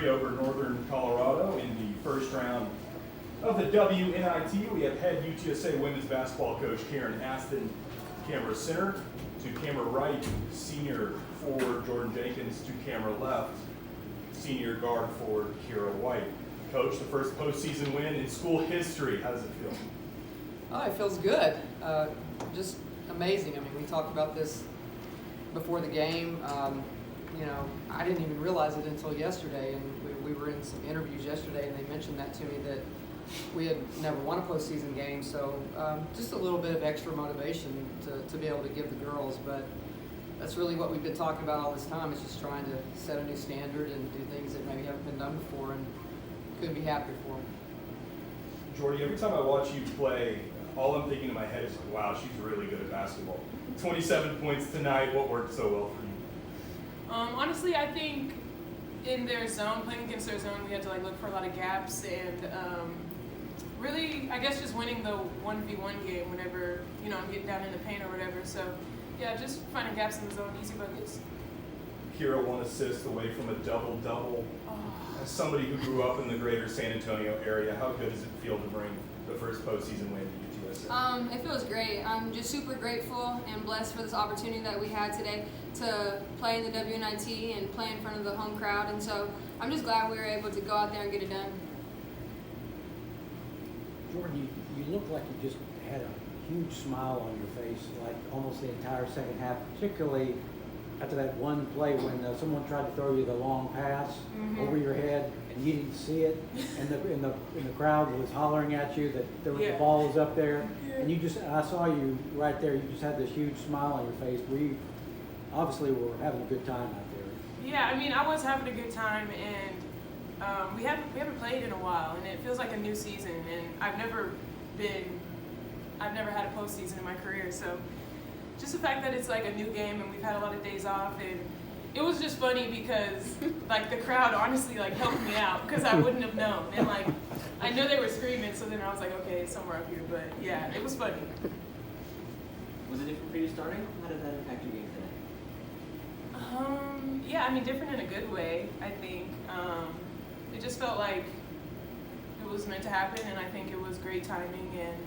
victory over Northern Colorado in the first round of the WNIT. We have head UTSA women's basketball coach Karen Aston, camera center, to camera right, senior forward Jordan Jenkins, to camera left, senior guard forward Kira White. Coach, the first postseason win in school history. How does it feel? Oh, it feels good. Just amazing. I mean, we talked about this before the game. I didn't even realize it until yesterday, and we were in some interviews yesterday, and they mentioned that to me, that we had never won a postseason game. So just a little bit of extra motivation to be able to give the girls. But that's really what we've been talking about all this time, is just trying to set a new standard and do things that maybe haven't been done before, and couldn't be happier for them. Jordy, every time I watch you play, all I'm thinking in my head is, wow, she's really good at basketball. 27 points tonight. What worked so well for you? Honestly, I think in their zone, playing against their zone, we had to look for a lot of gaps, and really, I guess just winning the 1v1 game whenever, I'm getting down in the paint or whatever. So, yeah, just finding gaps in the zone, easy buckets. Kira, 1 assist away from a double-double. As somebody who grew up in the greater San Antonio area, how good does it feel to bring the first postseason win to UTSA? It feels great. I'm just super grateful and blessed for this opportunity that we had today to play in the WNIT and play in front of the home crowd. And so I'm just glad we were able to go out there and get it done. Jordan, you look like you just had a huge smile on your face, like almost the entire second half, particularly after that one play when someone tried to throw you the long pass over your head and you didn't see it, and the crowd was hollering at you that the ball was up there, and I saw you right there. You just had this huge smile on your face. We obviously were having a good time out there. Yeah, I mean, I was having a good time, and we haven't played in a while, and it feels like a new season. And I've never had a postseason in my career, so just the fact that it's a new game and we've had a lot of days off, and it was just funny because the crowd honestly helped me out because I wouldn't have known, and I know they were screaming, so then I was like, okay, it's somewhere up here, but yeah, it was funny. Was it different for you starting? How did that impact your game today? Yeah, I mean, different in a good way, I think. It just felt like it was meant to happen, and I think it was great timing, and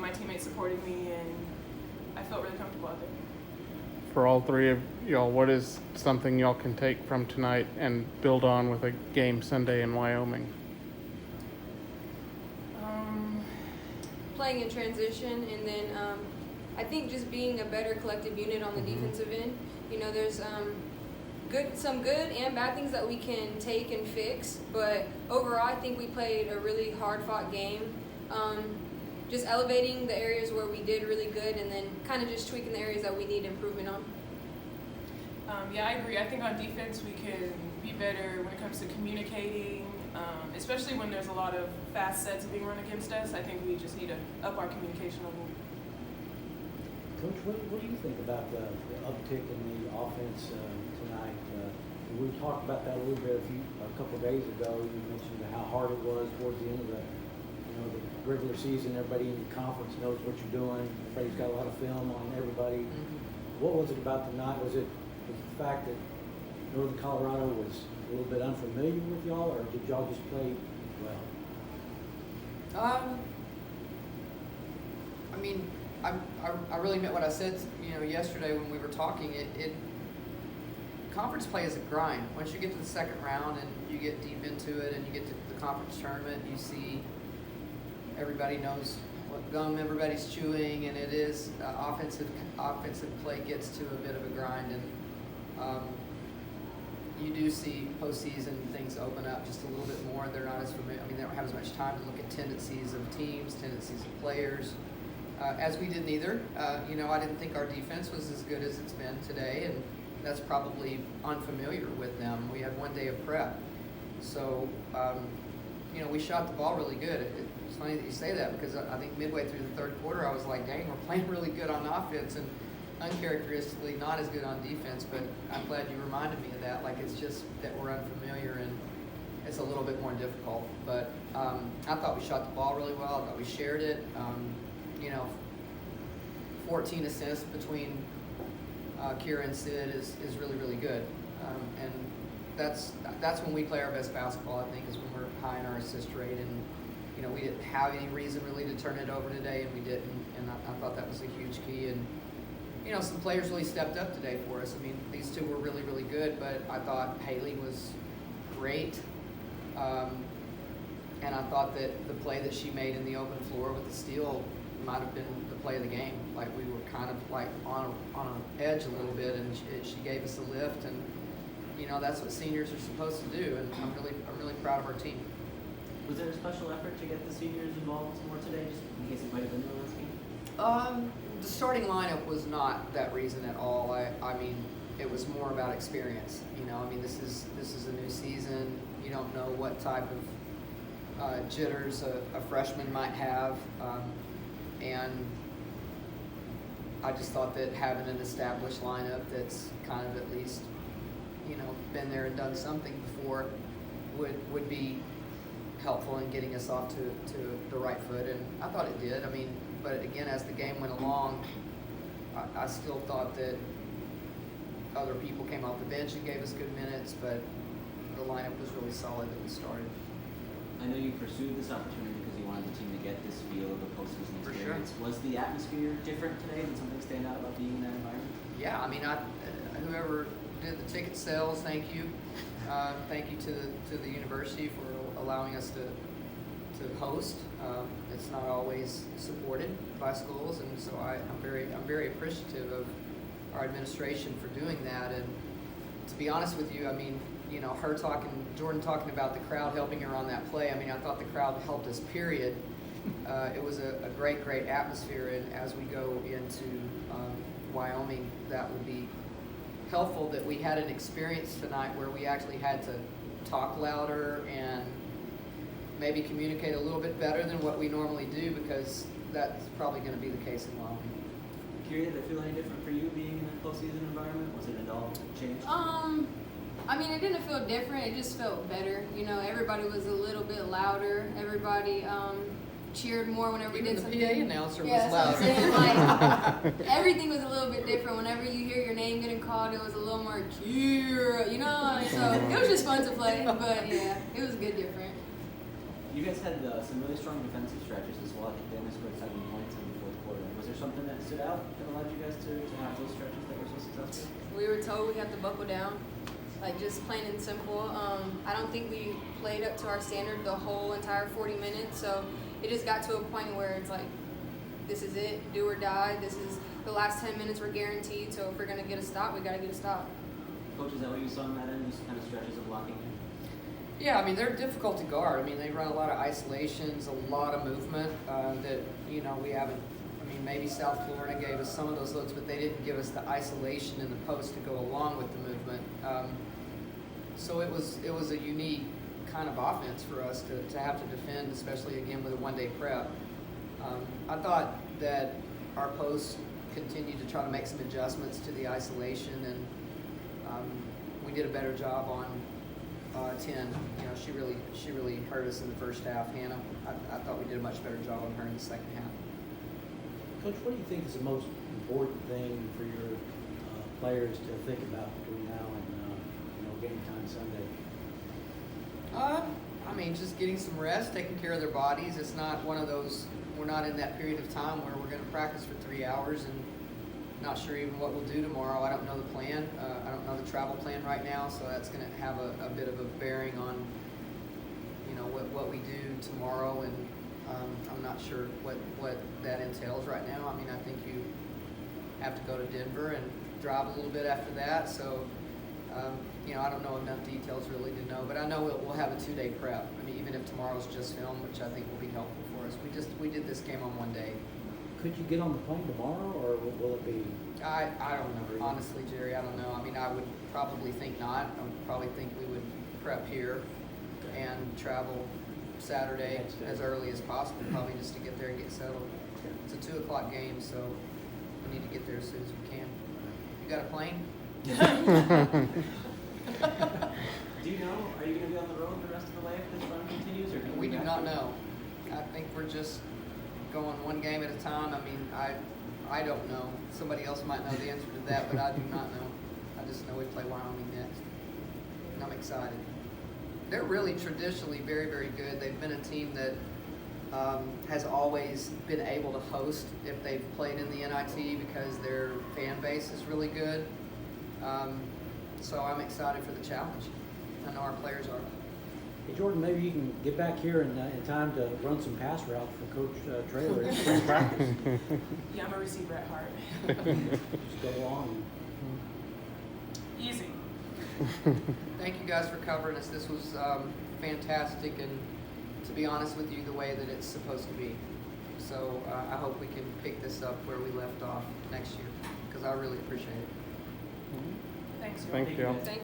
my teammates supported me, and I felt really comfortable out there. For all three of y'all, what is something y'all can take from tonight and build on with a game Sunday in Wyoming? Playing in transition, and then I think just being a better collective unit on the defensive end. There's some good and bad things that we can take and fix, but overall I think we played a really hard-fought game. Just elevating the areas where we did really good, and then kind of just tweaking the areas that we need improvement on. Yeah, I agree. I think on defense we can be better when it comes to communicating, especially when there's a lot of fast sets being run against us. I think we just need to up our communication level. Coach, what do you think about the uptick in the offense tonight? We talked about that a little bit a couple of days ago. You mentioned how hard it was towards the end of the regular season. Everybody in the conference knows what you're doing. Everybody's got a lot of film on everybody. What was it about tonight? Was it the fact that Northern Colorado was a little bit unfamiliar with y'all, or did y'all just play well? I mean, I really meant what I said, yesterday when we were talking. Conference play is a grind. Once you get to the second round and you get deep into it and you get to the conference tournament, you see everybody knows what gum everybody's chewing, and it is offensive play gets to a bit of a grind, and you do see postseason things open up just a little bit more. They're not as familiar. I mean, they don't have as much time to look at tendencies of teams, tendencies of players, as we didn't either. I didn't think our defense was as good as it's been today, and that's probably unfamiliar with them. We had one day of prep, so we shot the ball really good. It's funny that you say that, because I think midway through the third quarter I was like, dang, we're playing really good on offense and uncharacteristically not as good on defense. But I'm glad you reminded me of that. It's just that we're unfamiliar and it's a little bit more difficult. But I thought we shot the ball really well. I thought we shared it. 14 assists between Kira and Sid is really, really good. And that's when we play our best basketball. I think is when we're high in our assist rate, and you know we didn't have any reason really to turn it over today, and we didn't. And I thought that was a huge key. And you know, some players really stepped up today for us. I mean, these two were really, really good, but I thought Haley was great. And I thought that the play that she made in the open floor with the steal might have been the play of the game. Like we were kind of like on an edge a little bit, and she gave us a lift. And you know, that's what seniors are supposed to do. And I'm really proud of our team. Was there a special effort to get the seniors involved more today, just in case it might have been the last game? The starting lineup was not that reason at all. I mean, it was more about experience. You know, I mean, this is a new season. You don't know what type of jitters a freshman might have, and I just thought that having an established lineup that's kind of at least, you know, been there and done something before would be helpful in getting us off to the right foot, and I thought it did. I mean, but again, as the game went along, I still thought that other people came off the bench and gave us good minutes, but the lineup was really solid that we started. I know you pursued this opportunity because you wanted the team to get this feel of the postseason For sure. experience. Was the atmosphere different today? Did something stand out about being in that environment? Yeah, I mean, whoever did the ticket sales, thank you. Thank you to the university for allowing us to host. It's not always supported by schools, and so I'm very appreciative of our administration for doing that. And to be honest with you, I mean, you know, Jordan talking about the crowd helping her on that play. I mean, I thought the crowd helped us, period. It was a great atmosphere, and as we go into Wyoming, that would be helpful that we had an experience tonight where we actually had to talk louder and maybe communicate a little bit better than what we normally do, because that's probably going to be the case in Wyoming. Kiri, did it feel any different for you being in a postseason environment? Was it at all changed? I mean, it didn't feel different. It just felt better. You know, everybody was a little bit louder. Everybody cheered more whenever we Even did the something. PA announcer Yeah, was that's louder. what I'm saying. Like, everything was a little bit different. Whenever you hear your name getting called, it was a little more Kira, you know? So it was just fun to play. But yeah, it was good different. You guys had some really strong defensive stretches as well. I think they only scored 7 points in the fourth quarter. Was there something that stood out that allowed you guys to have those stretches that were so successful? We were told we had to buckle down, like just plain and simple. I don't think we played up to our standard the whole entire 40 minutes, so it just got to a point where it's like, this is it, do or die. This is the last 10 minutes we're guaranteed, so if we're going to get a stop, we got to get a stop. Coach, is that what you saw in that end, just kind of stretches of blocking in? Yeah, I mean, they're difficult to guard. I mean, they run a lot of isolations, a lot of movement that, you know, we haven't. I mean, maybe South Florida gave us some of those looks, but they didn't give us the isolation in the post to go along with the movement. So it was a unique kind of offense for us to have to defend, especially again with a one-day prep. I thought that our post continued to try to make some adjustments to the isolation, and we did a better job on 10. You know, she really hurt us in the first half. Hannah, I thought we did a much better job on her in the second half. Coach, what do you think is the most important thing for your players to think about between now and game time Sunday? I mean, just getting some rest, taking care of their bodies. It's not one of those. We're not in that period of time where we're going to practice for 3 hours and not sure even what we'll do tomorrow. I don't know the plan. I don't know the travel plan right now, so that's going to have a bit of a bearing on, you know, what we do tomorrow, and I'm not sure what that entails right now. I mean, I think you have to go to Denver and drive a little bit after that, so you know, I don't know enough details really to know, but I know we'll have a 2-day prep. I mean, even if tomorrow's just film, which I think will be helpful for us. We did this game on 1 day. Could you get on the plane tomorrow, or will it be? I don't know, honestly, Jerry. I don't know. I mean, I would probably think not. I would probably think we would prep here and travel Saturday as early as possible, probably just to get there and get settled. It's a 2 o'clock game, so we need to get there as soon as we can. You got a plane? Do you know, are you going to be on the road the rest of the way if this run continues? Or We do not know. I think we're just going one game at a time. I mean, I don't know. Somebody else might know the answer to that, but I do not know. I just know we play Wyoming next. and I'm excited. They're really traditionally very, very good. They've been a team that has always been able to host if they've played in the NIT because their fan base is really good. So I'm excited for the challenge. I know our players are. Hey Jordan, maybe you can get back here in time to run some pass routes for Coach Traylor in spring practice. Yeah, I'm a receiver at heart. Just go along. Easy. Thank you guys for covering us. This was fantastic, and to be honest with you, the way that it's supposed to be. So I hope we can pick this up where we left off next year, because I really appreciate it. Thanks. Thank you. Thank